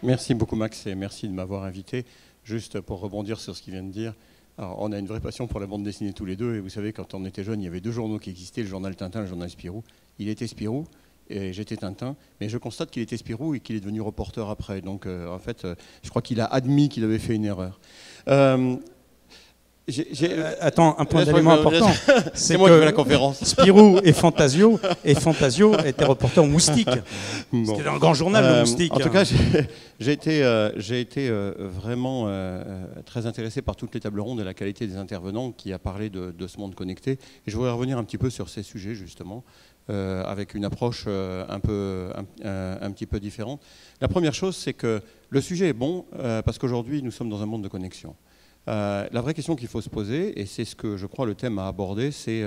Merci beaucoup Max et merci de m'avoir invité. Juste pour rebondir sur ce qu'il vient de dire, alors, on a une vraie passion pour la bande dessinée tous les deux et vous savez quand on était jeune il y avait deux journaux qui existaient, le journal Tintin et le journal Spirou. Il était Spirou et j'étais Tintin, mais je constate qu'il était Spirou et qu'il est devenu reporter après. Donc en fait je crois qu'il a admis qu'il avait fait une erreur. Attends, un point d'élément important. C'est moi qui fais la conférence. Spirou et Fantasio étaient reporters Moustique. Bon. C'était dans le grand journal, le Moustique. En tout cas, j'ai été vraiment très intéressé par toutes les tables rondes et la qualité des intervenants qui a parlé de ce monde connecté. Et je voudrais revenir un petit peu sur ces sujets, justement, avec une approche un petit peu différente. La première chose, c'est que le sujet est bon parce qu'aujourd'hui, nous sommes dans un monde de connexion. La vraie question qu'il faut se poser, et c'est ce que je crois le thème a abordé, c'est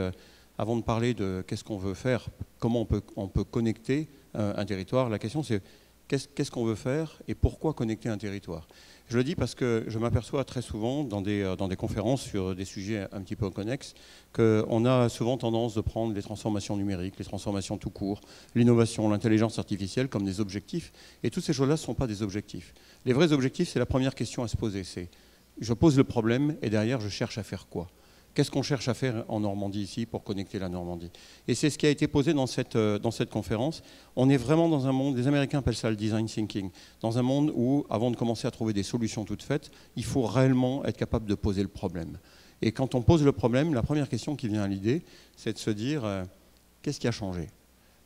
avant de parler de qu'est-ce qu'on veut faire, comment on peut connecter un territoire, la question c'est qu'est-ce qu'on veut faire et pourquoi connecter un territoire. Je le dis parce que je m'aperçois très souvent dans des conférences sur des sujets un petit peu connexes qu'on a souvent tendance de prendre les transformations numériques, les transformations tout court, l'innovation, l'intelligence artificielle comme des objectifs, et toutes ces choses-là ne sont pas des objectifs. Les vrais objectifs, c'est la première question à se poser, c'est je pose le problème et derrière je cherche à faire quoi? Qu'est-ce qu'on cherche à faire en Normandie ici pour connecter la Normandie? Et c'est ce qui a été posé dans cette conférence. On est vraiment dans un monde, les Américains appellent ça le design thinking, dans un monde où, avant de commencer à trouver des solutions toutes faites, il faut réellement être capable de poser le problème. Et quand on pose le problème, la première question qui vient à l'idée, c'est de se dire qu'est-ce qui a changé?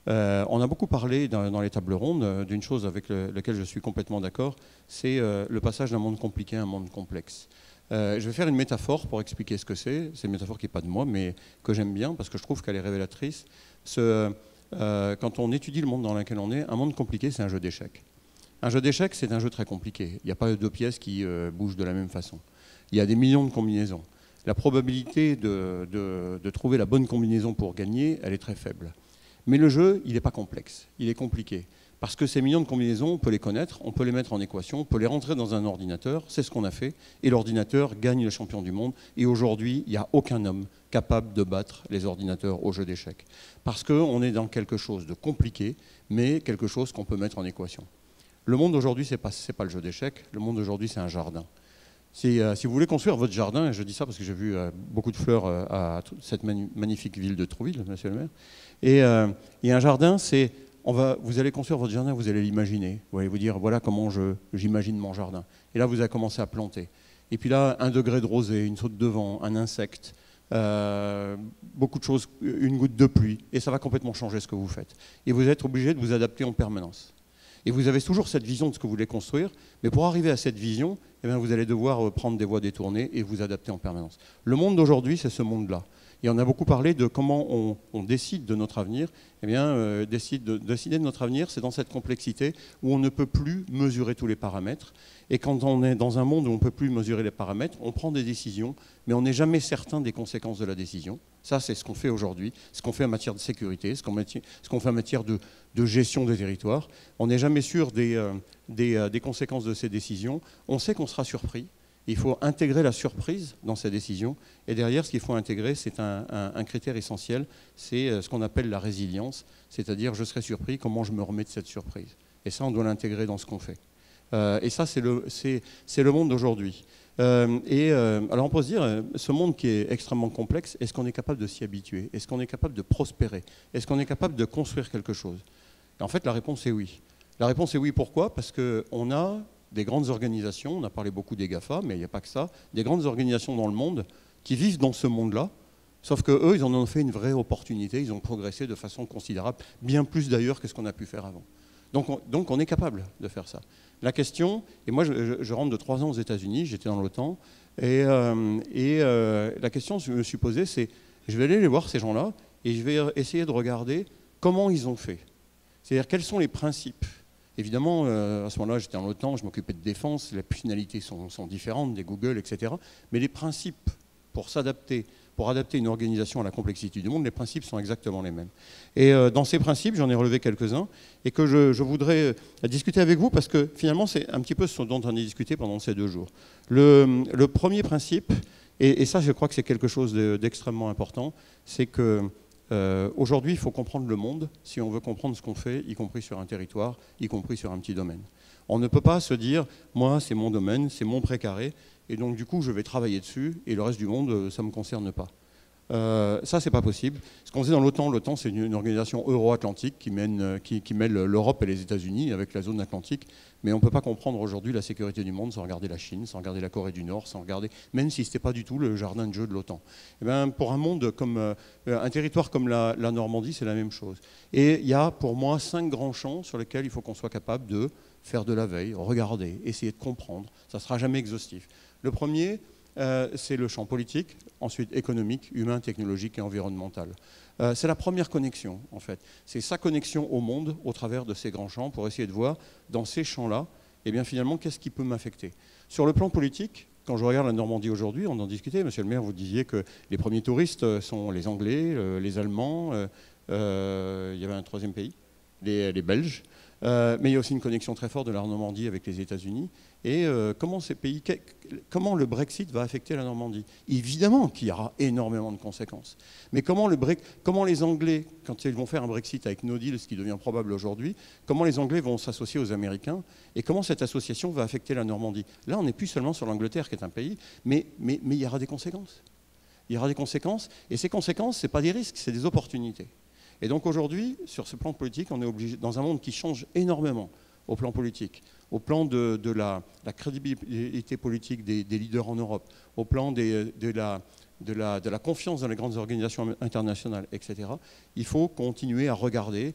On a beaucoup parlé dans les tables rondes d'une chose avec laquelle je suis complètement d'accord, c'est le passage d'un monde compliqué à un monde complexe. Je vais faire une métaphore pour expliquer ce que c'est. C'est une métaphore qui n'est pas de moi, mais que j'aime bien parce que je trouve qu'elle est révélatrice. Quand on étudie le monde dans lequel on est, un monde compliqué, c'est un jeu d'échecs. Un jeu d'échecs, c'est un jeu très compliqué. Il n'y a pas deux pièces qui bougent de la même façon. Il y a des millions de combinaisons. La probabilité de trouver la bonne combinaison pour gagner, elle est très faible. Mais le jeu, il n'est pas complexe, il est compliqué. Parce que ces millions de combinaisons, on peut les connaître, on peut les mettre en équation, on peut les rentrer dans un ordinateur, c'est ce qu'on a fait, et l'ordinateur gagne le champion du monde. Et aujourd'hui, il n'y a aucun homme capable de battre les ordinateurs au jeu d'échecs. Parce qu'on est dans quelque chose de compliqué, mais quelque chose qu'on peut mettre en équation. Le monde d'aujourd'hui, ce n'est pas le jeu d'échecs, le monde d'aujourd'hui, c'est un jardin. Si vous voulez construire votre jardin, et je dis ça parce que j'ai vu beaucoup de fleurs à cette magnifique ville de Trouville, monsieur le maire, et un jardin, c'est, vous allez construire votre jardin, vous allez l'imaginer, vous allez vous dire, voilà comment j'imagine mon jardin. Et là, vous allez commencer à planter. Et puis là, 1 degré de rosée, une saute de vent, un insecte, beaucoup de choses, une goutte de pluie, et ça va complètement changer ce que vous faites. Et vous êtes obligé de vous adapter en permanence. Et vous avez toujours cette vision de ce que vous voulez construire, mais pour arriver à cette vision, eh bien, vous allez devoir prendre des voies détournées et vous adapter en permanence. Le monde d'aujourd'hui, c'est ce monde-là. Et on a beaucoup parlé de comment on décide de notre avenir. Eh bien, décider de notre avenir, c'est dans cette complexité où on ne peut plus mesurer tous les paramètres. Et quand on est dans un monde où on ne peut plus mesurer les paramètres, on prend des décisions, mais on n'est jamais certain des conséquences de la décision. Ça, c'est ce qu'on fait aujourd'hui, ce qu'on fait en matière de sécurité, ce qu'on fait en matière de gestion des territoires. On n'est jamais sûr des conséquences de ces décisions. On sait qu'on sera surpris. Il faut intégrer la surprise dans ces décisions. Et derrière, ce qu'il faut intégrer, c'est un critère essentiel, c'est ce qu'on appelle la résilience, c'est-à-dire je serai surpris, comment je me remets de cette surprise. Et ça, on doit l'intégrer dans ce qu'on fait. Et ça, c'est le monde d'aujourd'hui. Alors on peut se dire, ce monde qui est extrêmement complexe, est-ce qu'on est capable de s'y habituer? Est-ce qu'on est capable de prospérer? Est-ce qu'on est capable de construire quelque chose? Et en fait, la réponse est oui. La réponse est oui, pourquoi? Parce qu'on a des grandes organisations, on a parlé beaucoup des GAFA, mais il n'y a pas que ça, des grandes organisations dans le monde qui vivent dans ce monde-là, sauf qu'eux, ils en ont fait une vraie opportunité, ils ont progressé de façon considérable, bien plus d'ailleurs que ce qu'on a pu faire avant. Donc on est capable de faire ça. La question, et moi je rentre de 3 ans aux États-Unis, j'étais dans l'OTAN, et la question que je me suis posée, c'est je vais aller les voir ces gens-là, et je vais essayer de regarder comment ils ont fait. C'est-à-dire quels sont les principes. Évidemment, à ce moment-là, j'étais dans l'OTAN, je m'occupais de défense, les finalités sont différentes, des Google, etc. Mais les principes pour s'adapter, pour adapter une organisation à la complexité du monde, les principes sont exactement les mêmes. Et dans ces principes, j'en ai relevé quelques-uns, et que je voudrais discuter avec vous, parce que finalement, c'est un petit peu ce dont on a discuté pendant ces 2 jours. Le premier principe, et ça, je crois que c'est quelque chose d'extrêmement important, c'est que Aujourd'hui, il faut comprendre le monde si on veut comprendre ce qu'on fait, y compris sur un territoire, y compris sur un petit domaine. On ne peut pas se dire, moi, c'est mon domaine, c'est mon précaré, et donc du coup, je vais travailler dessus, et le reste du monde, ça ne me concerne pas. Ça, c'est pas possible. Ce qu'on faisait dans l'OTAN, c'est une organisation euro-atlantique qui mêle l'Europe et les États-Unis avec la zone atlantique. Mais on ne peut pas comprendre aujourd'hui la sécurité du monde sans regarder la Chine, sans regarder la Corée du Nord, sans regarder, même si ce n'était pas du tout le jardin de jeu de l'OTAN. Eh bien, pour un monde comme un territoire comme la Normandie, c'est la même chose. Et il y a pour moi 5 grands champs sur lesquels il faut qu'on soit capable de faire de la veille, regarder, essayer de comprendre. Ça ne sera jamais exhaustif. Le premier, c'est le champ politique, ensuite économique, humain, technologique et environnemental. C'est la première connexion, en fait. C'est sa connexion au monde au travers de ces grands champs pour essayer de voir, dans ces champs-là, eh bien, finalement, qu'est-ce qui peut m'affecter. Sur le plan politique, quand je regarde la Normandie aujourd'hui, on en discutait, monsieur le maire, vous disiez que les premiers touristes sont les Anglais, les Allemands, il y avait un troisième pays, les Belges. Mais il y a aussi une connexion très forte de la Normandie avec les États-Unis. Et comment le Brexit va affecter la Normandie? Évidemment qu'il y aura énormément de conséquences. Mais comment les Anglais, quand ils vont faire un Brexit avec no deal, ce qui devient probable aujourd'hui, comment les Anglais vont s'associer aux Américains et comment cette association va affecter la Normandie? Là, on n'est plus seulement sur l'Angleterre, qui est un pays, mais il y aura des conséquences. Il y aura des conséquences, et ces conséquences, ce n'est pas des risques, c'est des opportunités. Et donc aujourd'hui, sur ce plan politique, on est obligé, dans un monde qui change énormément au plan politique, au plan de la crédibilité politique des leaders en Europe, au plan de la confiance dans les grandes organisations internationales, etc., il faut continuer à regarder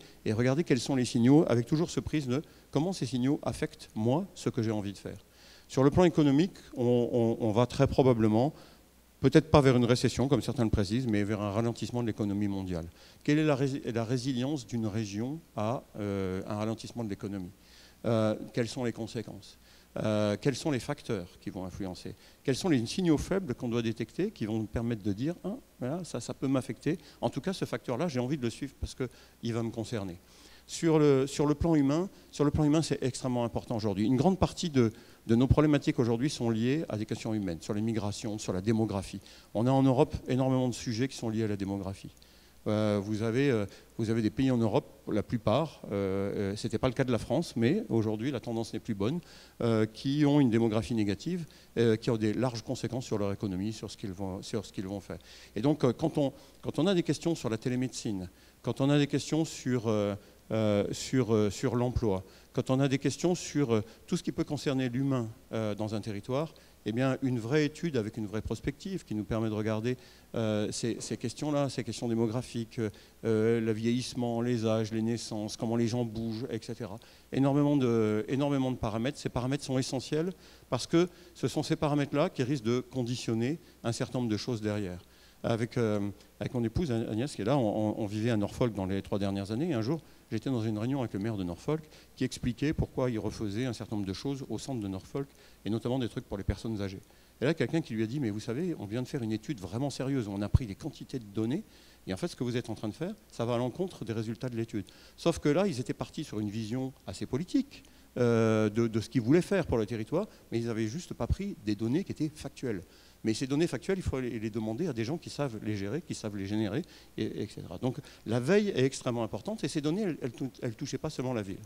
quels sont les signaux, avec toujours ce prisme de comment ces signaux affectent, moi, ce que j'ai envie de faire. Sur le plan économique, on va très probablement, peut-être pas vers une récession, comme certains le précisent, mais vers un ralentissement de l'économie mondiale. Quelle est la résilience d'une région à un ralentissement de l'économie? Quelles sont les conséquences? Quels sont les facteurs qui vont influencer? Quels sont les signaux faibles qu'on doit détecter qui vont nous permettre de dire ah, voilà, ça peut m'affecter. En tout cas, ce facteur-là, j'ai envie de le suivre parce qu'il va me concerner. Sur le plan humain, c'est extrêmement important aujourd'hui. Une grande partie de nos problématiques aujourd'hui sont liées à des questions humaines, sur les migrations, sur la démographie. On a en Europe énormément de sujets qui sont liés à la démographie. Vous avez des pays en Europe, la plupart, ce n'était pas le cas de la France, mais aujourd'hui la tendance n'est plus bonne, qui ont une démographie négative, qui ont des larges conséquences sur leur économie, sur ce qu'ils vont faire. Et donc quand on a des questions sur la télémédecine, quand on a des questions sur l'emploi, quand on a des questions sur tout ce qui peut concerner l'humain dans un territoire, eh bien, une vraie étude avec une vraie prospective qui nous permet de regarder ces questions-là, ces questions démographiques, le vieillissement, les âges, les naissances, comment les gens bougent, etc. Énormément de paramètres. Ces paramètres sont essentiels parce que ce sont ces paramètres-là qui risquent de conditionner un certain nombre de choses derrière. Avec mon épouse Agnès qui est là, on vivait à Norfolk dans les 3 dernières années. Et un jour, j'étais dans une réunion avec le maire de Norfolk qui expliquait pourquoi il refaisait un certain nombre de choses au centre de Norfolk, et notamment des trucs pour les personnes âgées. Et là, quelqu'un qui lui a dit, mais vous savez, on vient de faire une étude vraiment sérieuse, on a pris des quantités de données, et en fait, ce que vous êtes en train de faire, ça va à l'encontre des résultats de l'étude. Sauf que là, ils étaient partis sur une vision assez politique de ce qu'ils voulaient faire pour le territoire, mais ils n'avaient juste pas pris des données qui étaient factuelles. Mais ces données factuelles, il faut les demander à des gens qui savent les gérer, qui savent les générer, etc. Donc la veille est extrêmement importante, et ces données, elles ne touchaient pas seulement la ville.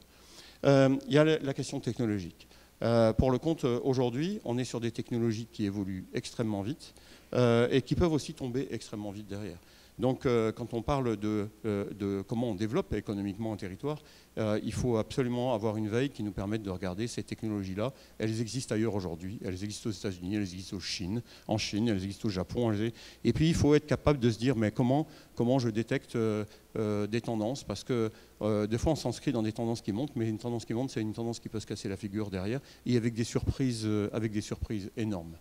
Il y a la question technologique. Pour le compte, aujourd'hui, on est sur des technologies qui évoluent extrêmement vite et qui peuvent aussi tomber extrêmement vite derrière. Donc quand on parle de comment on développe économiquement un territoire, il faut absolument avoir une veille qui nous permette de regarder ces technologies-là. Elles existent ailleurs aujourd'hui, elles existent aux États-Unis, elles existent en Chine, elles existent au Japon. Et puis il faut être capable de se dire mais comment je détecte des tendances, parce que des fois on s'inscrit dans des tendances qui montent, mais une tendance qui monte, c'est une tendance qui peut se casser la figure derrière, et avec des surprises énormes.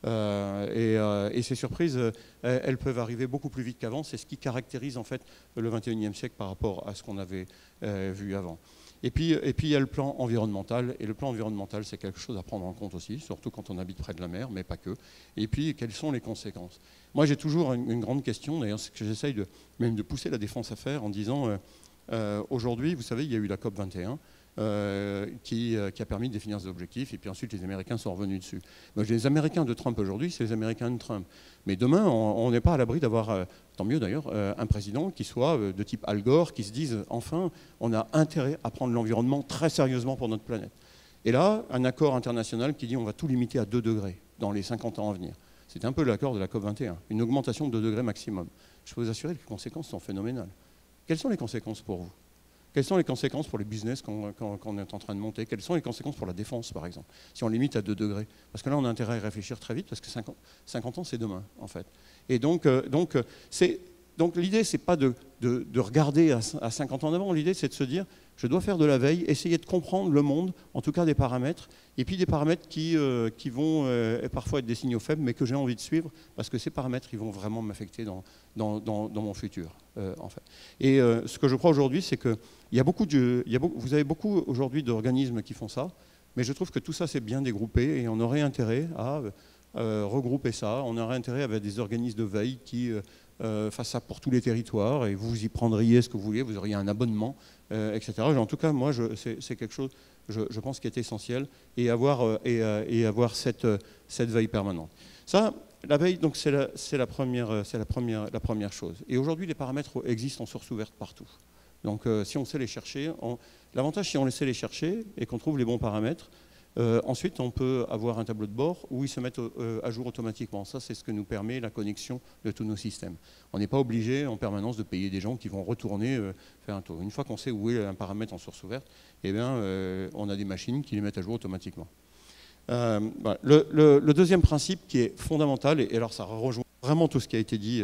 Et ces surprises, elles peuvent arriver beaucoup plus vite qu'avant. C'est ce qui caractérise en fait le XXIe siècle par rapport à ce qu'on avait vu avant. Et puis il y a le plan environnemental. Et le plan environnemental, c'est quelque chose à prendre en compte aussi, surtout quand on habite près de la mer, mais pas que. Et puis, quelles sont les conséquences? Moi, j'ai toujours une grande question, d'ailleurs, c'est que j'essaye même de pousser la défense à faire en disant aujourd'hui, vous savez, il y a eu la COP 21. qui a permis de définir des objectifs, et puis ensuite les Américains sont revenus dessus. Donc, les Américains de Trump aujourd'hui, c'est les Américains de Trump. Mais demain, on n'est pas à l'abri d'avoir, tant mieux d'ailleurs, un président qui soit de type Al Gore, qui se dise, enfin, on a intérêt à prendre l'environnement très sérieusement pour notre planète. Et là, un accord international qui dit on va tout limiter à 2 degrés dans les 50 ans à venir. C'est un peu l'accord de la COP21, une augmentation de 2 degrés maximum. Je peux vous assurer que les conséquences sont phénoménales. Quelles sont les conséquences pour vous? Quelles sont les conséquences pour les business qu'on est en train de monter? Quelles sont les conséquences pour la défense, par exemple, si on limite à 2 degrés? Parce que là, on a intérêt à y réfléchir très vite, parce que 50 ans, c'est demain, en fait. Et donc l'idée, c'est pas de regarder à 50 ans en avant. L'idée, c'est de se dire, je dois faire de la veille, essayer de comprendre le monde, en tout cas des paramètres, et puis des paramètres qui vont parfois être des signaux faibles, mais que j'ai envie de suivre, parce que ces paramètres, ils vont vraiment m'affecter dans mon futur, en fait. Et ce que je crois aujourd'hui, c'est que vous avez beaucoup aujourd'hui d'organismes qui font ça, mais je trouve que tout ça, c'est bien dégroupé, et on aurait intérêt à regrouper ça. On aurait intérêt à avoir des organismes de veille qui fassent ça pour tous les territoires, et vous y prendriez ce que vous voulez, vous auriez un abonnement, etc. En tout cas, moi, c'est quelque chose, je pense, qui est essentiel, et avoir cette veille permanente. Ça, la veille, donc, c'est la première chose. Et aujourd'hui, les paramètres existent en source ouverte partout. Donc, si on sait les chercher, l'avantage, si on sait les chercher et qu'on trouve les bons paramètres, ensuite, on peut avoir un tableau de bord où ils se mettent à jour automatiquement. Ça, c'est ce que nous permet la connexion de tous nos systèmes. On n'est pas obligé en permanence de payer des gens qui vont retourner faire un tour. Une fois qu'on sait où est un paramètre en source ouverte, eh bien, on a des machines qui les mettent à jour automatiquement. Voilà. Le deuxième principe qui est fondamental, et alors ça rejoint vraiment tout ce qui a été dit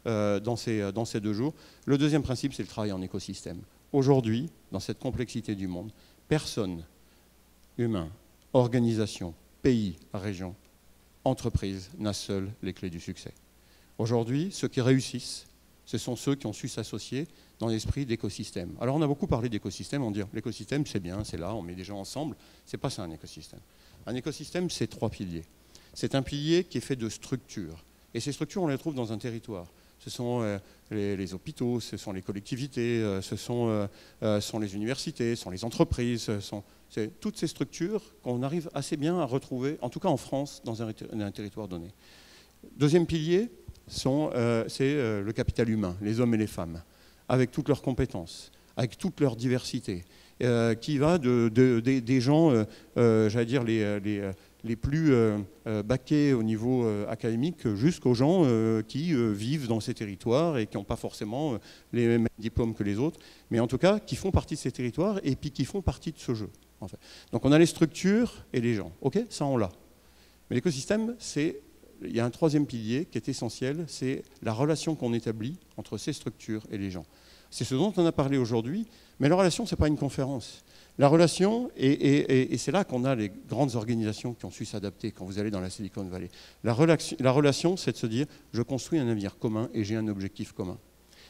dans ces 2 jours, le deuxième principe, c'est le travail en écosystème. Aujourd'hui, dans cette complexité du monde, personne, humain, organisation, pays, région, entreprise, n'a seul les clés du succès. Aujourd'hui, ceux qui réussissent, ce sont ceux qui ont su s'associer dans l'esprit d'écosystème. Alors on a beaucoup parlé d'écosystème, on dit l'écosystème c'est bien, c'est là, on met des gens ensemble. C'est pas ça un écosystème. Un écosystème, c'est 3 piliers. C'est un pilier qui est fait de structures. Et ces structures, on les trouve dans un territoire. Ce sont les hôpitaux, ce sont les collectivités, ce sont les universités, ce sont les entreprises, c'est toutes ces structures qu'on arrive assez bien à retrouver, en tout cas en France, dans un territoire donné. Deuxième pilier, c'est le capital humain, les hommes et les femmes, avec toutes leurs compétences, avec toute leur diversité, qui va des gens, j'allais dire, les plus baqués au niveau académique jusqu'aux gens qui vivent dans ces territoires et qui n'ont pas forcément les mêmes diplômes que les autres, mais en tout cas qui font partie de ces territoires et puis qui font partie de ce jeu. En fait. Donc on a les structures et les gens. Ok, ça on l'a. Mais l'écosystème, il y a un troisième pilier qui est essentiel, c'est la relation qu'on établit entre ces structures et les gens. C'est ce dont on a parlé aujourd'hui, mais la relation, ce n'est pas une conférence. La relation, et c'est là qu'on a les grandes organisations qui ont su s'adapter quand vous allez dans la Silicon Valley. La relation, c'est de se dire, je construis un avenir commun et j'ai un objectif commun.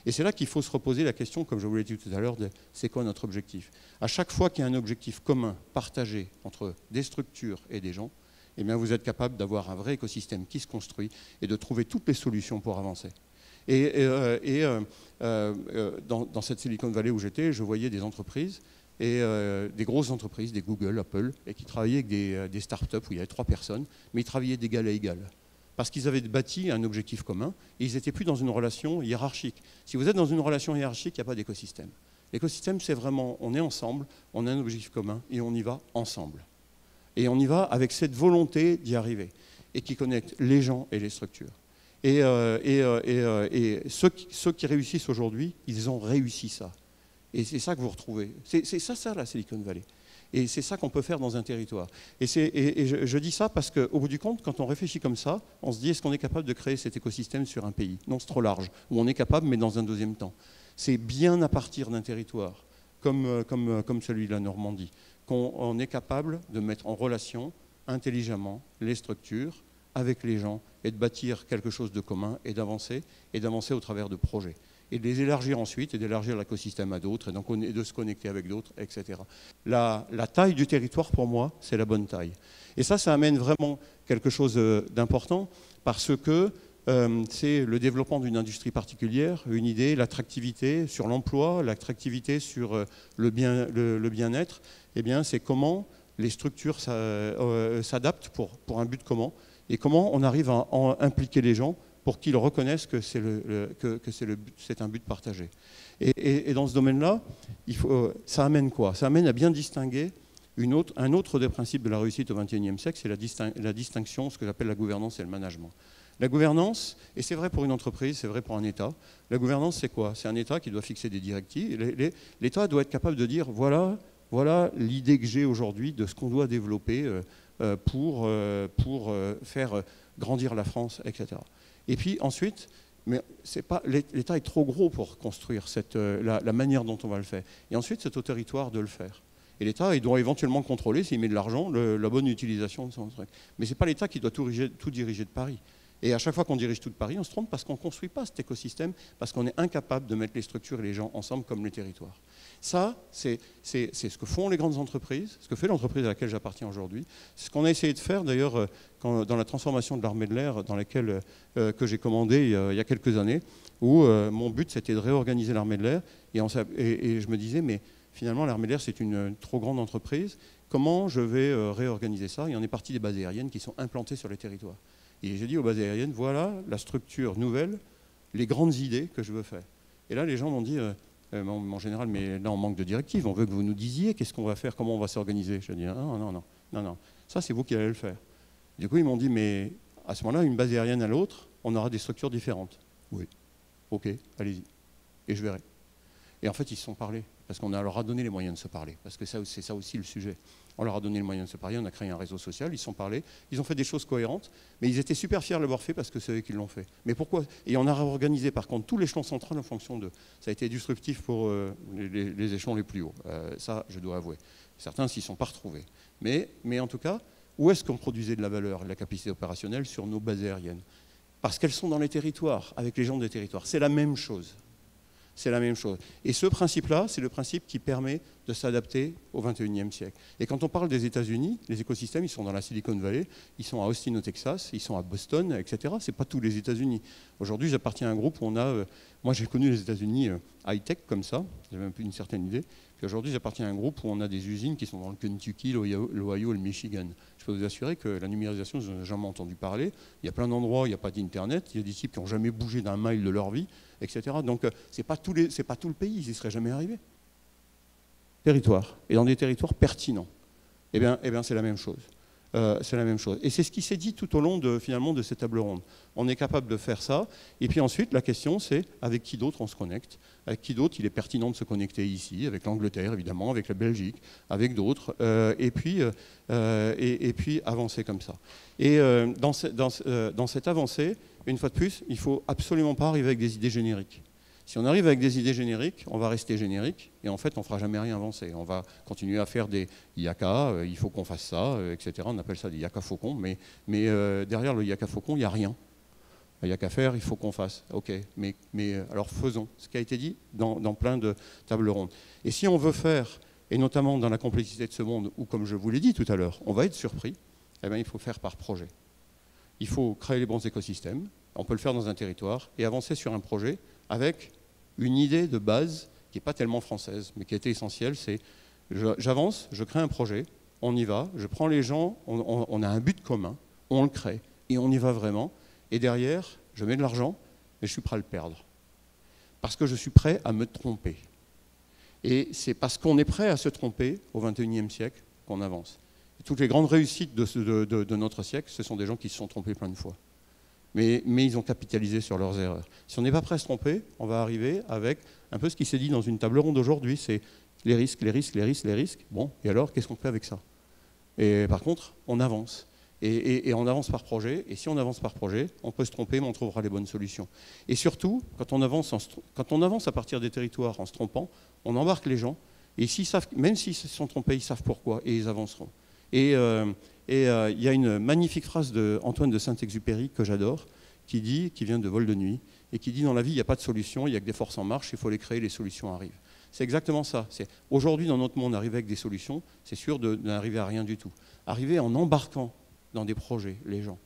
Et c'est là qu'il faut se reposer la question, comme je vous l'ai dit tout à l'heure, de c'est quoi notre objectif? À chaque fois qu'il y a un objectif commun, partagé entre des structures et des gens, eh bien vous êtes capable d'avoir un vrai écosystème qui se construit et de trouver toutes les solutions pour avancer. Dans cette Silicon Valley où j'étais, je voyais des entreprises, et des grosses entreprises, des Google, Apple, et qui travaillaient avec des startups où il y avait 3 personnes, mais ils travaillaient d'égal à égal. Parce qu'ils avaient bâti un objectif commun, et ils n'étaient plus dans une relation hiérarchique. Si vous êtes dans une relation hiérarchique, il n'y a pas d'écosystème. L'écosystème, c'est vraiment, on est ensemble, on a un objectif commun, et on y va ensemble. Et on y va avec cette volonté d'y arriver, et qui connecte les gens et les structures. Et ceux qui réussissent aujourd'hui, ils ont réussi ça. Et c'est ça que vous retrouvez. C'est ça la Silicon Valley. Et c'est ça qu'on peut faire dans un territoire. Et je dis ça parce qu'au bout du compte, quand on réfléchit comme ça, on se dit, est-ce qu'on est capable de créer cet écosystème sur un pays? Non, c'est trop large. Ou on est capable, mais dans un deuxième temps. C'est bien à partir d'un territoire, comme celui de la Normandie, qu'on est capable de mettre en relation intelligemment les structures avec les gens et de bâtir quelque chose de commun et d'avancer au travers de projets. Et de les élargir ensuite, et d'élargir l'écosystème à d'autres, et de se connecter avec d'autres, etc. La taille du territoire, pour moi, c'est la bonne taille. Et ça amène vraiment quelque chose d'important, parce que c'est le développement d'une industrie particulière, une idée, l'attractivité sur l'emploi, l'attractivité sur le bien-être. Eh bien, c'est comment les structures s'adaptent pour un but commun et comment on arrive à impliquer les gens pour qu'ils reconnaissent que c'est un but partagé. Et dans ce domaine-là, ça amène quoi? Ça amène à bien distinguer un autre des principes de la réussite au XXIe siècle, c'est la distinction, ce que j'appelle la gouvernance et le management. La gouvernance, et c'est vrai pour une entreprise, c'est vrai pour un État, la gouvernance c'est quoi? C'est un État qui doit fixer des directives. L'État doit être capable de dire voilà l'idée que j'ai aujourd'hui de ce qu'on doit développer pour faire grandir la France, etc. Et puis ensuite, mais l'État est trop gros pour construire la manière dont on va le faire. Et ensuite, c'est au territoire de le faire. Et l'État, il doit éventuellement contrôler, s'il met de l'argent, la bonne utilisation de son truc. Mais ce n'est pas l'État qui doit tout diriger de Paris. Et à chaque fois qu'on dirige tout de Paris, on se trompe parce qu'on ne construit pas cet écosystème, parce qu'on est incapable de mettre les structures et les gens ensemble comme les territoires. Ça, c'est ce que font les grandes entreprises, ce que fait l'entreprise à laquelle j'appartiens aujourd'hui. C'est ce qu'on a essayé de faire d'ailleurs dans la transformation de l'armée de l'air que j'ai commandée il y a quelques années, où mon but c'était de réorganiser l'armée de l'air. Et je me disais, mais finalement l'armée de l'air c'est une trop grande entreprise, comment je vais réorganiser ça? Et on est parti des bases aériennes qui sont implantées sur les territoires. Et j'ai dit aux bases aériennes, voilà la structure nouvelle, les grandes idées que je veux faire. Et là, les gens m'ont dit, en général, mais là, on manque de directives, on veut que vous nous disiez qu'est-ce qu'on va faire, comment on va s'organiser. Je dis, non, ça, c'est vous qui allez le faire. Du coup, ils m'ont dit, mais à ce moment-là, une base aérienne à l'autre, on aura des structures différentes. Oui, ok, allez-y, et je verrai. Et en fait, ils se sont parlé, parce qu'on leur a donné les moyens de se parler, parce que c'est ça aussi le sujet. On leur a donné le moyen de se parler, on a créé un réseau social, ils se sont parlé, ils ont fait des choses cohérentes, mais ils étaient super fiers de l'avoir fait parce que c'est eux qui l'ont fait. Mais pourquoi? Et on a réorganisé par contre tout l'échelon central en fonction de... Ça a été disruptif pour les échelons les plus hauts, ça je dois avouer. Certains s'y sont pas retrouvés. Mais en tout cas, où est-ce qu'on produisait de la valeur et de la capacité opérationnelle? Sur nos bases aériennes. Parce qu'elles sont dans les territoires, avec les gens des territoires. C'est la même chose. C'est la même chose. Et ce principe-là, c'est le principe qui permet de s'adapter au XXIe siècle. Et quand on parle des États-Unis, les écosystèmes, ils sont dans la Silicon Valley, ils sont à Austin au Texas, ils sont à Boston, etc. Ce n'est pas tous les États-Unis. Aujourd'hui, j'appartiens à un groupe où on a... moi, j'ai connu les États-Unis high-tech comme ça, j'avais un peu une certaine idée. Puis aujourd'hui, j'appartiens à un groupe où on a des usines qui sont dans le Kentucky, l'Ohio et le Michigan. Je peux vous assurer que la numérisation, je n'en ai jamais entendu parler. Il y a plein d'endroits où il n'y a pas d'Internet. Il y a des types qui n'ont jamais bougé d'un mile de leur vie, etc. Donc, ce n'est pas tout le pays, ils n'y seraient jamais arrivés. Territoire. Et dans des territoires pertinents. Eh bien c'est la même chose. C'est la même chose. Et c'est ce qui s'est dit tout au long finalement de cette table ronde. On est capable de faire ça. Et puis ensuite, la question, c'est avec qui d'autre on se connecte? Avec qui d'autre il est pertinent de se connecter ici? Avec l'Angleterre, évidemment, avec la Belgique, avec d'autres. Et puis avancer comme ça. Et dans cette avancée, une fois de plus, il ne faut absolument pas arriver avec des idées génériques. Si on arrive avec des idées génériques, on va rester générique et en fait, on ne fera jamais rien avancer. On va continuer à faire des yaka, il faut qu'on fasse ça, etc. On appelle ça des yaka faucons, mais derrière le yaka faucon, il n'y a rien. Il n'y a qu'à faire, il faut qu'on fasse. Ok, mais alors faisons. Ce qui a été dit dans plein de tables rondes. Et si on veut faire, et notamment dans la complexité de ce monde, où comme je vous l'ai dit tout à l'heure, on va être surpris, eh bien, il faut faire par projet. Il faut créer les bons écosystèmes, on peut le faire dans un territoire, et avancer sur un projet avec une idée de base qui n'est pas tellement française, mais qui a été essentielle, c'est j'avance, je crée un projet, on y va, je prends les gens, on a un but commun, on le crée, et on y va vraiment, et derrière, je mets de l'argent, mais je suis prêt à le perdre. Parce que je suis prêt à me tromper. Et c'est parce qu'on est prêt à se tromper au XXIe siècle qu'on avance. Et toutes les grandes réussites de notre siècle, ce sont des gens qui se sont trompés plein de fois. Mais ils ont capitalisé sur leurs erreurs. Si on n'est pas prêt à se tromper, on va arriver avec un peu ce qui s'est dit dans une table ronde aujourd'hui, c'est les risques, les risques, les risques, les risques. Bon, et alors, qu'est-ce qu'on fait avec ça? Et par contre, on avance. Et on avance par projet. Et si on avance par projet, on peut se tromper, mais on trouvera les bonnes solutions. Et surtout, quand on avance à partir des territoires en se trompant, on embarque les gens. Et même s'ils se sont trompés, ils savent pourquoi et ils avanceront. Et il y a une magnifique phrase d'Antoine de Saint-Exupéry que j'adore, qui vient de Vol de nuit, et qui dit dans la vie, il n'y a pas de solution, il n'y a que des forces en marche, il faut les créer, les solutions arrivent. C'est exactement ça. Aujourd'hui, dans notre monde, arriver avec des solutions, c'est sûr d'arriver à rien du tout. Arriver en embarquant dans des projets les gens,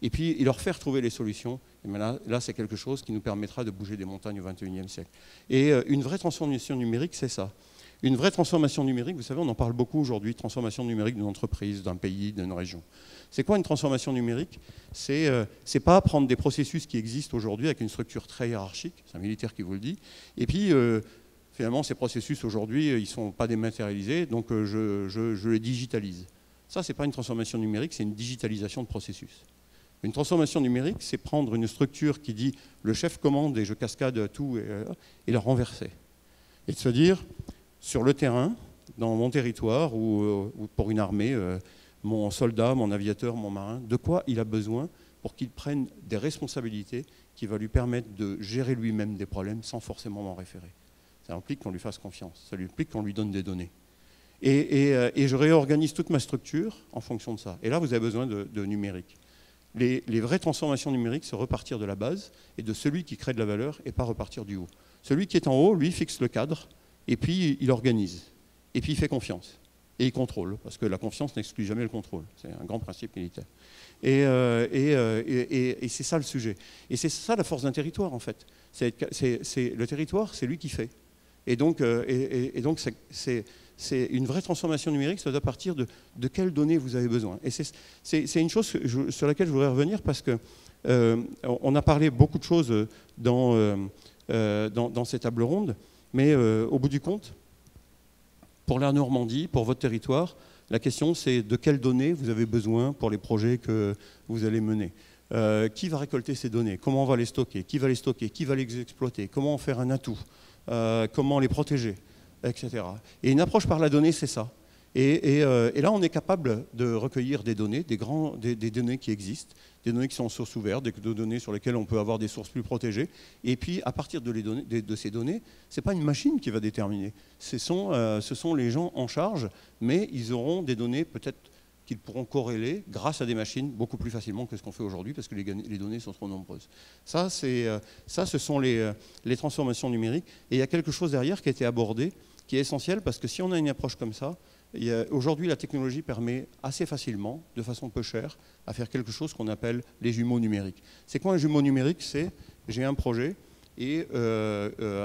et puis et leur faire trouver les solutions. Et là c'est quelque chose qui nous permettra de bouger des montagnes au XXIe siècle. Et une vraie transformation numérique, c'est ça. Une vraie transformation numérique, vous savez, on en parle beaucoup aujourd'hui, transformation numérique d'une entreprise, d'un pays, d'une région. C'est quoi une transformation numérique? C'est pas prendre des processus qui existent aujourd'hui avec une structure très hiérarchique, c'est un militaire qui vous le dit, et puis finalement ces processus aujourd'hui, ils ne sont pas dématérialisés, donc je les digitalise. Ça, c'est pas une transformation numérique, c'est une digitalisation de processus. Une transformation numérique, c'est prendre une structure qui dit le chef commande et je cascade tout et la renverser. Et de se dire, sur le terrain, dans mon territoire ou pour une armée, mon soldat, mon aviateur, mon marin, de quoi il a besoin pour qu'il prenne des responsabilités qui vont lui permettre de gérer lui-même des problèmes sans forcément m'en référer. Ça implique qu'on lui fasse confiance, ça implique qu'on lui donne des données. Et je réorganise toute ma structure en fonction de ça. Et là, vous avez besoin de numérique. Les vraies transformations numériques, c'est repartir de la base et de celui qui crée de la valeur et pas repartir du haut. Celui qui est en haut, lui, fixe le cadre et puis il organise. Et puis il fait confiance. Et il contrôle, parce que la confiance n'exclut jamais le contrôle. C'est un grand principe militaire. Et c'est ça le sujet. Et c'est ça la force d'un territoire, en fait. Le territoire, c'est lui qui fait. Et donc c'est une vraie transformation numérique, ça doit partir de quelles données vous avez besoin. Et c'est une chose sur laquelle je voudrais revenir, parce qu'on a parlé beaucoup de choses dans ces tables rondes, mais au bout du compte, pour la Normandie, pour votre territoire, la question c'est de quelles données vous avez besoin pour les projets que vous allez mener. Qui va récolter ces données? Comment on va les stocker? Qui va les stocker? Qui va les exploiter? Comment en faire un atout? Comment les protéger? Etc. Et une approche par la donnée, c'est ça. Et là, on est capable de recueillir des données, des données qui existent, des données qui sont en source ouverte, des données sur lesquelles on peut avoir des sources plus protégées. Et puis, à partir de ces données, ce n'est pas une machine qui va déterminer. Ce sont les gens en charge, mais ils auront des données peut-être qu'ils pourront corréler grâce à des machines beaucoup plus facilement que ce qu'on fait aujourd'hui, parce que les données sont trop nombreuses. Ça, ce sont les transformations numériques. Et il y a quelque chose derrière qui a été abordé, qui est essentiel, parce que si on a une approche comme ça, aujourd'hui, la technologie permet assez facilement, de façon peu chère, à faire quelque chose qu'on appelle les jumeaux numériques. C'est quoi un jumeau numérique? C'est, j'ai un projet, et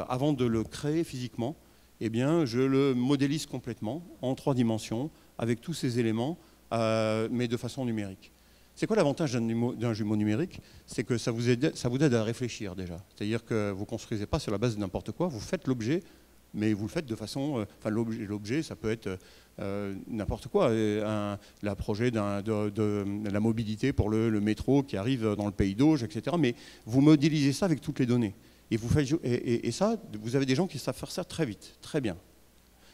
avant de le créer physiquement, eh bien, je le modélise complètement, en 3 dimensions, avec tous ces éléments, mais de façon numérique. C'est quoi l'avantage d'un jumeau numérique? C'est que ça vous aide à réfléchir déjà. C'est-à-dire que vous ne construisez pas sur la base de n'importe quoi, vous faites l'objet, mais vous le faites de façon... Enfin, l'objet, ça peut être n'importe quoi. Le projet de la mobilité pour le métro qui arrive dans le pays d'Auge, etc. Mais vous modélisez ça avec toutes les données. Et ça, vous avez des gens qui savent faire ça très vite, très bien.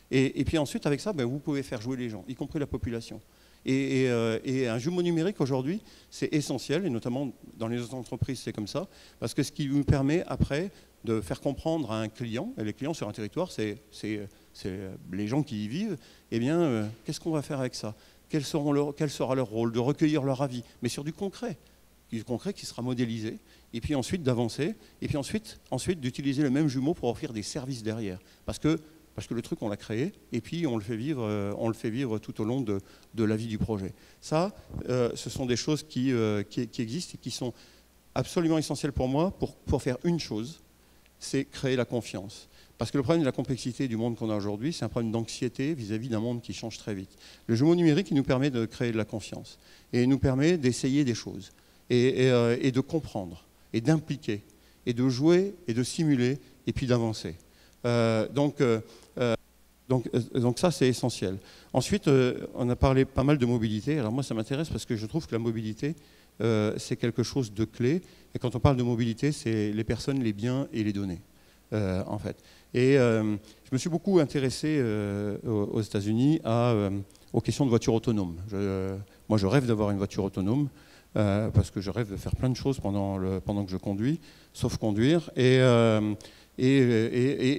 Et puis ensuite, avec ça, vous pouvez faire jouer les gens, y compris la population. Et un jumeau numérique, aujourd'hui, c'est essentiel, et notamment dans les autres entreprises, c'est comme ça, parce que ce qui nous permet, après, de faire comprendre à un client, et les clients sur un territoire, c'est les gens qui y vivent, eh bien, qu'est-ce qu'on va faire avec ça? Quel sera leur rôle? De recueillir leur avis, mais sur du concret qui sera modélisé, et puis ensuite d'avancer, et puis ensuite d'utiliser le même jumeau pour offrir des services derrière. Parce que le truc, on l'a créé, et puis on le fait vivre tout au long de la vie du projet. Ça, ce sont des choses qui existent et qui sont absolument essentielles pour moi pour faire une chose, c'est créer la confiance. Parce que le problème de la complexité du monde qu'on a aujourd'hui, c'est un problème d'anxiété vis-à-vis d'un monde qui change très vite. Le jumeau numérique, il nous permet de créer de la confiance, et il nous permet d'essayer des choses, et de comprendre, et d'impliquer, et de jouer, et de simuler, et puis d'avancer. Donc ça, c'est essentiel. Ensuite, on a parlé pas mal de mobilité. Alors moi, ça m'intéresse parce que je trouve que la mobilité, c'est quelque chose de clé. Et quand on parle de mobilité, c'est les personnes, les biens et les données, en fait. Et je me suis beaucoup intéressé aux États-Unis aux questions de voitures autonomes. Moi, je rêve d'avoir une voiture autonome parce que je rêve de faire plein de choses pendant que je conduis, sauf conduire. Et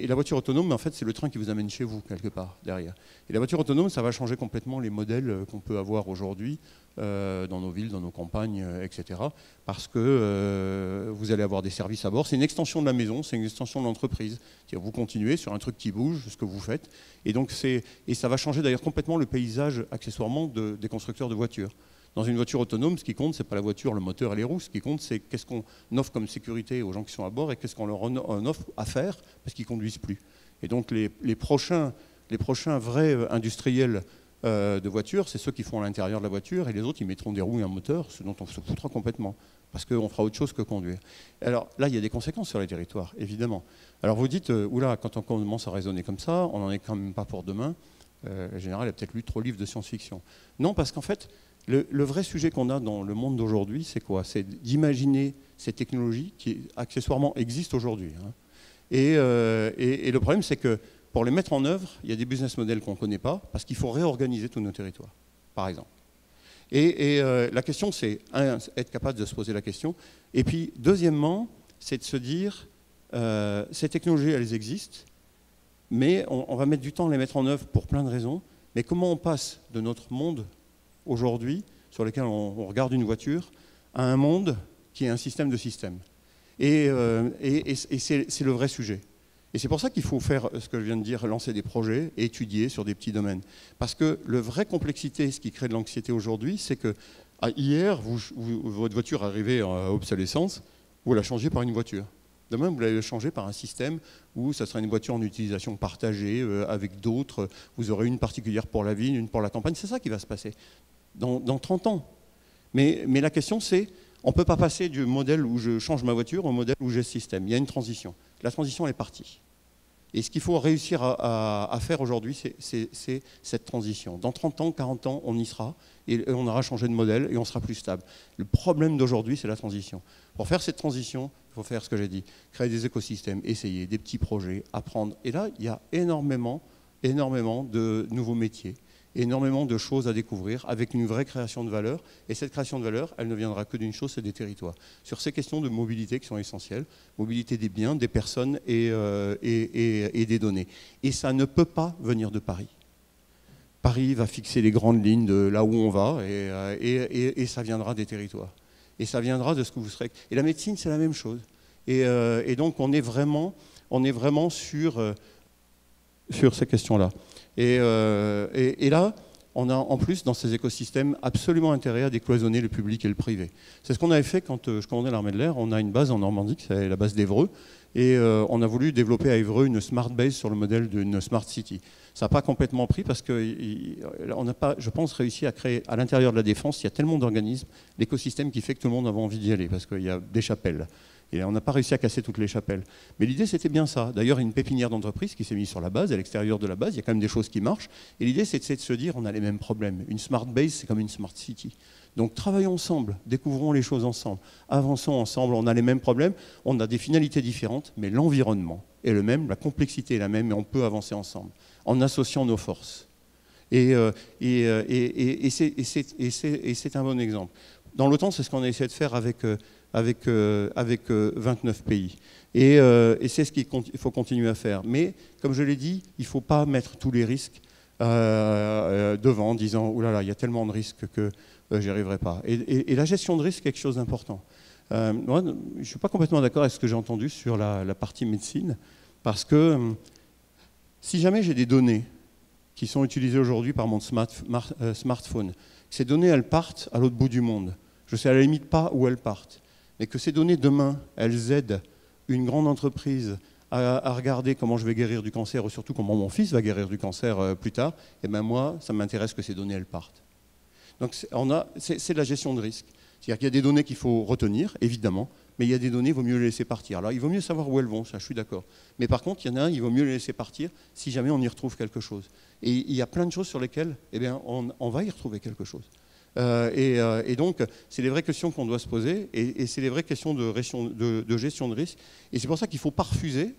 la voiture autonome, en fait, c'est le train qui vous amène chez vous, quelque part, derrière. Et la voiture autonome, ça va changer complètement les modèles qu'on peut avoir aujourd'hui dans nos villes, dans nos campagnes, etc. Parce que vous allez avoir des services à bord. C'est une extension de la maison, c'est une extension de l'entreprise. Vous continuez sur un truc qui bouge, ce que vous faites. Et donc ça va changer d'ailleurs complètement le paysage, accessoirement, des constructeurs de voitures. Dans une voiture autonome, ce qui compte, c'est pas la voiture, le moteur et les roues. Ce qui compte, c'est qu'est-ce qu'on offre comme sécurité aux gens qui sont à bord et qu'est-ce qu'on leur offre à faire parce qu'ils conduisent plus. Et donc les prochains vrais industriels de voitures, c'est ceux qui font à l'intérieur de la voiture, et les autres, ils mettront des roues et un moteur, ce dont on se foutra complètement, parce qu'on fera autre chose que conduire. Alors là, il y a des conséquences sur les territoires, évidemment. Alors vous dites, oula, quand on commence à raisonner comme ça, on n'en est quand même pas pour demain. En général, il a peut-être lu trop de livres de science-fiction. Non, parce qu'en fait, le vrai sujet qu'on a dans le monde d'aujourd'hui, c'est quoi? C'est d'imaginer ces technologies qui, accessoirement, existent aujourd'hui. Hein. Et le problème, c'est que pour les mettre en œuvre, il y a des business models qu'on ne connaît pas, parce qu'il faut réorganiser tous nos territoires, par exemple. Et la question, c'est, être capable de se poser la question. Et puis, deuxièmement, c'est de se dire, ces technologies, elles existent, mais on va mettre du temps à les mettre en œuvre pour plein de raisons. Mais comment on passe de notre monde, aujourd'hui, sur lequel on regarde une voiture, à un monde qui est un système de systèmes. Et c'est le vrai sujet. Et c'est pour ça qu'il faut faire ce que je viens de dire, lancer des projets et étudier sur des petits domaines. Parce que la vraie complexité, ce qui crée de l'anxiété aujourd'hui, c'est que hier, votre voiture arrivait à obsolescence, vous la changez par une voiture. Demain, vous l'allez changer par un système où ça sera une voiture en utilisation partagée avec d'autres. Vous aurez une particulière pour la ville, une pour la campagne. C'est ça qui va se passer dans 30 ans. Mais la question, c'est, on ne peut pas passer du modèle où je change ma voiture au modèle où j'ai ce système. Il y a une transition. La transition, elle est partie. Et ce qu'il faut réussir à faire aujourd'hui, c'est cette transition. Dans 30 ans, 40 ans, on y sera, et on aura changé de modèle, et on sera plus stable. Le problème d'aujourd'hui, c'est la transition. Pour faire cette transition, il faut faire ce que j'ai dit, créer des écosystèmes, essayer, des petits projets, apprendre. Et là, il y a énormément de nouveaux métiers, énormément de choses à découvrir avec une vraie création de valeur. Et cette création de valeur, elle ne viendra que d'une chose, c'est des territoires. Sur ces questions de mobilité qui sont essentielles, mobilité des biens, des personnes et des données. Et ça ne peut pas venir de Paris. Paris va fixer les grandes lignes de là où on va et ça viendra des territoires. Et ça viendra de ce que vous serez. Et la médecine, c'est la même chose. Et donc, on est vraiment sur ces questions-là. Et là, on a en plus dans ces écosystèmes absolument intérêt à décloisonner le public et le privé. C'est ce qu'on avait fait quand je commandais l'armée de l'air. On a une base en Normandie, c'est la base d'Évreux, et on a voulu développer à Évreux une smart base sur le modèle d'une smart city. Ça n'a pas complètement pris parce qu'on n'a pas, je pense, réussi à créer à l'intérieur de la défense, il y a tellement d'organismes, l'écosystème qui fait que tout le monde a envie d'y aller parce qu'il y a des chapelles. Et on n'a pas réussi à casser toutes les chapelles. Mais l'idée, c'était bien ça. D'ailleurs, une pépinière d'entreprise qui s'est mise sur la base, à l'extérieur de la base, il y a quand même des choses qui marchent. Et l'idée, c'est de se dire, on a les mêmes problèmes. Une smart base, c'est comme une smart city. Donc travaillons ensemble, découvrons les choses ensemble, avançons ensemble, on a les mêmes problèmes, on a des finalités différentes, mais l'environnement est le même, la complexité est la même, et on peut avancer ensemble, en associant nos forces. Et c'est un bon exemple. Dans l'OTAN, c'est ce qu'on a essayé de faire avec 29 pays. Et c'est ce qu'il faut continuer à faire. Mais, comme je l'ai dit, il ne faut pas mettre tous les risques devant en disant « Ouh là là, il y a tellement de risques que j'y arriverai pas ». Et la gestion de risque est quelque chose d'important. Moi, je ne suis pas complètement d'accord avec ce que j'ai entendu sur la partie médecine, parce que si jamais j'ai des données qui sont utilisées aujourd'hui par mon smartphone, ces données, elles partent à l'autre bout du monde. Je ne sais à la limite pas où elles partent. Mais que ces données, demain, elles aident une grande entreprise à regarder comment je vais guérir du cancer, ou surtout comment mon fils va guérir du cancer plus tard, et bien moi, ça m'intéresse que ces données, elles partent. Donc c'est de la gestion de risque. C'est-à-dire qu'il y a des données qu'il faut retenir, évidemment, mais il y a des données, il vaut mieux les laisser partir. Alors il vaut mieux savoir où elles vont, ça je suis d'accord. Mais par contre, il y en a un, il vaut mieux les laisser partir si jamais on y retrouve quelque chose. Et il y a plein de choses sur lesquelles eh bien, on va y retrouver quelque chose. Et donc, c'est les vraies questions qu'on doit se poser, et c'est les vraies questions de gestion de risque. Et c'est pour ça qu'il ne faut pas refuser,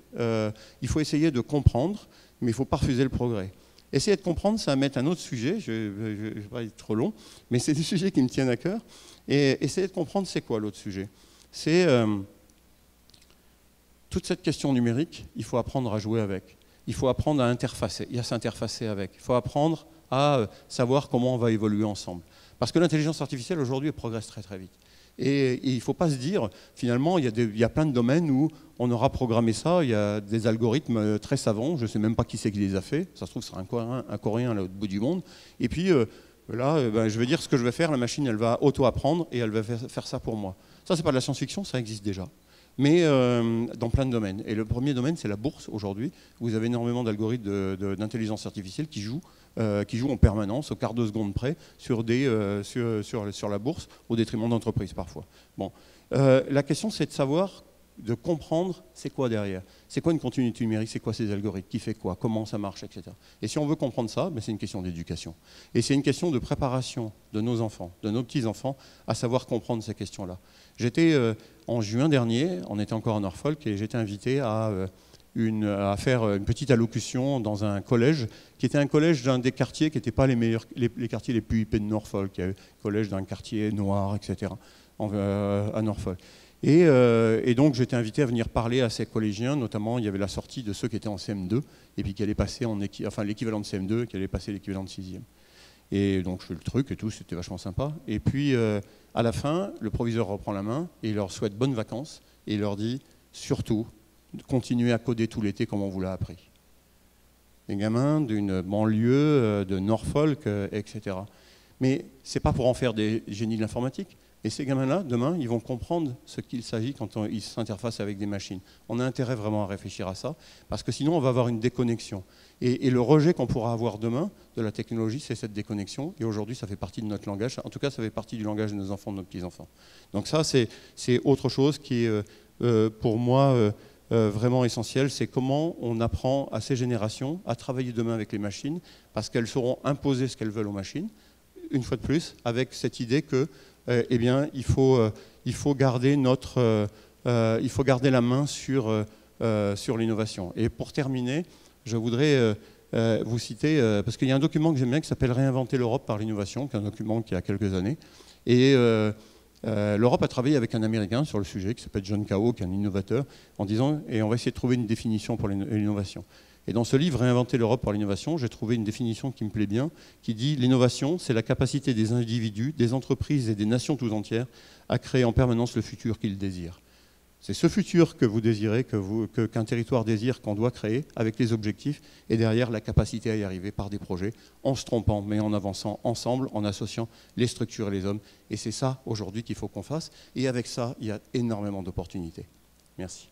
il faut essayer de comprendre, mais il ne faut pas refuser le progrès. Essayer de comprendre, ça va mettre un autre sujet, je ne vais pas être trop long, mais c'est des sujets qui me tiennent à cœur. Et essayer de comprendre, c'est quoi l'autre sujet? C'est toute cette question numérique, il faut apprendre à jouer avec. Il faut apprendre à s'interfacer avec. Il faut apprendre à savoir comment on va évoluer ensemble. Parce que l'intelligence artificielle, aujourd'hui, elle progresse très très vite. Et il ne faut pas se dire, finalement, il y a plein de domaines où on aura programmé ça, il y a des algorithmes très savants, je ne sais même pas qui c'est qui les a fait, ça se trouve, ce sera un Coréen à l'autre bout du monde. Et puis, Là, ben, je vais dire ce que je vais faire, la machine, elle va auto-apprendre et elle va faire ça pour moi. Ça, c'est pas de la science-fiction, ça existe déjà. Mais dans plein de domaines. Et le premier domaine, c'est la bourse aujourd'hui. Vous avez énormément d'algorithmes d'intelligence artificielle qui jouent en permanence, au quart de seconde près, sur la bourse, au détriment d'entreprises parfois. Bon. La question, c'est de savoir, de comprendre c'est quoi derrière. C'est quoi une continuité numérique, c'est quoi ces algorithmes, qui fait quoi, comment ça marche, etc. Et si on veut comprendre ça, ben c'est une question d'éducation. Et c'est une question de préparation de nos enfants, de nos petits-enfants, à savoir comprendre ces questions-là. J'étais, en juin dernier, on était encore à Norfolk, et j'étais invité à faire une petite allocution dans un collège, qui était un collège d'un des quartiers qui n'étaient pas les quartiers les plus huppés de Norfolk, un collège d'un quartier noir, etc., à Norfolk. Et donc j'étais invité à venir parler à ces collégiens, notamment il y avait la sortie de ceux qui étaient en CM2 et puis qui allaient passer l'équivalent de CM2 qui allait passer l'équivalent de 6e. Et donc je fais le truc et tout, c'était vachement sympa. Et puis à la fin, le proviseur reprend la main et il leur souhaite bonnes vacances et il leur dit surtout continuez à coder tout l'été comme on vous l'a appris. Des gamins d'une banlieue de Norfolk, etc. Mais c'est pas pour en faire des génies de l'informatique. Et ces gamins-là, demain, ils vont comprendre ce qu'il s'agit quand ils s'interfacent avec des machines. On a intérêt vraiment à réfléchir à ça, parce que sinon on va avoir une déconnexion. Et le rejet qu'on pourra avoir demain de la technologie, c'est cette déconnexion. Et aujourd'hui, ça fait partie de notre langage. En tout cas, ça fait partie du langage de nos enfants, de nos petits-enfants. Donc ça, c'est autre chose qui est, pour moi, vraiment essentiel. C'est comment on apprend à ces générations à travailler demain avec les machines, parce qu'elles sauront imposer ce qu'elles veulent aux machines, une fois de plus, avec cette idée que eh bien, il faut garder la main sur l'innovation. Et pour terminer, je voudrais vous citer, parce qu'il y a un document que j'aime bien qui s'appelle « Réinventer l'Europe par l'innovation », qui est un document qui a quelques années. Et l'Europe a travaillé avec un Américain sur le sujet, qui s'appelle John Cao, qui est un innovateur, en disant « et on va essayer de trouver une définition pour l'innovation ». Et dans ce livre, Réinventer l'Europe par l'innovation, j'ai trouvé une définition qui me plaît bien, qui dit « L'innovation, c'est la capacité des individus, des entreprises et des nations tout entières à créer en permanence le futur qu'ils désirent. » C'est ce futur que vous désirez, qu'un territoire désire, qu'on doit créer avec les objectifs, et derrière la capacité à y arriver par des projets, en se trompant, mais en avançant ensemble, en associant les structures et les hommes. Et c'est ça, aujourd'hui, qu'il faut qu'on fasse. Et avec ça, il y a énormément d'opportunités. Merci.